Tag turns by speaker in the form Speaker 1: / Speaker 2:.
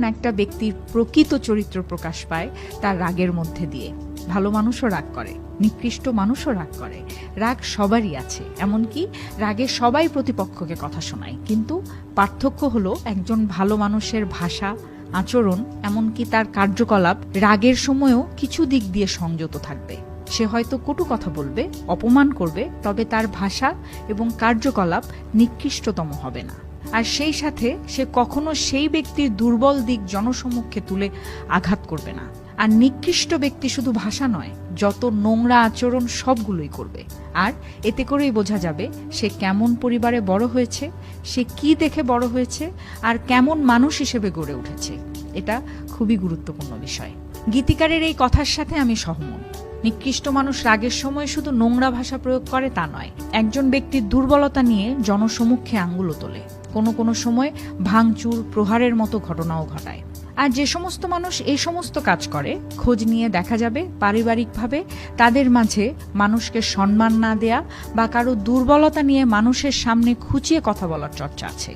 Speaker 1: একটা ব্যক্তির প্রকৃত চরিত্র প্রকাশ পায় তার রাগের মধ্যে দিয়ে। ভালো মানুষও রাগ করে, নিকৃষ্ট মানুষও রাগ করে, রাগ সবারই আছে। এমনকি রাগে সবাই প্রতিপক্ষকে কথা শোনায়, কিন্তু পার্থক্য হলো একজন ভালো মানুষের ভাষা, আচরণ, এমনকি তার কার্যকলাপ রাগের সময়ও কিছু দিক দিয়ে সংযত থাকবে। সে হয়তো কটু কথা বলবে, অপমান করবে, তবে তার ভাষা এবং কার্যকলাপ নিকৃষ্টতম হবে না। আর সেই সাথে সে কখনো সেই ব্যক্তির দুর্বল দিক জনসমক্ষে তুলে আঘাত করবে না। আর নিকৃষ্ট ব্যক্তি শুধু ভাষা নয়, যত নোংরা আচরণ সবগুলোই করবে। আর এতে করেই বোঝা যাবে সে কেমন পরিবারে বড় হয়েছে, সে কি দেখে বড় হয়েছে, আর কেমন মানুষ হিসেবে গড়ে উঠেছে। এটা খুবই গুরুত্বপূর্ণ বিষয়। গীতিকারের এই কথার সাথে আমি সহমত। নিকৃষ্ট মানুষ রাগের সময় শুধু নোংরা ভাষা প্রয়োগ করে তা নয়, একজন ব্যক্তির দুর্বলতা নিয়ে জনসমক্ষে আঙ্গুলও তোলে। কোনো সময় ভাঙচুর, প্রহারের মতো ঘটনাও ঘটায়। আর যে সমস্ত মানুষ এই সমস্ত কাজ করে, খোঁজ নিয়ে দেখা যাবে পারিবারিকভাবে তাদের মাঝে মানুষকে সম্মান না দেয়া বা কারো দুর্বলতা নিয়ে মানুষের সামনে খুঁচিয়ে কথা বলার চর্চা আছে।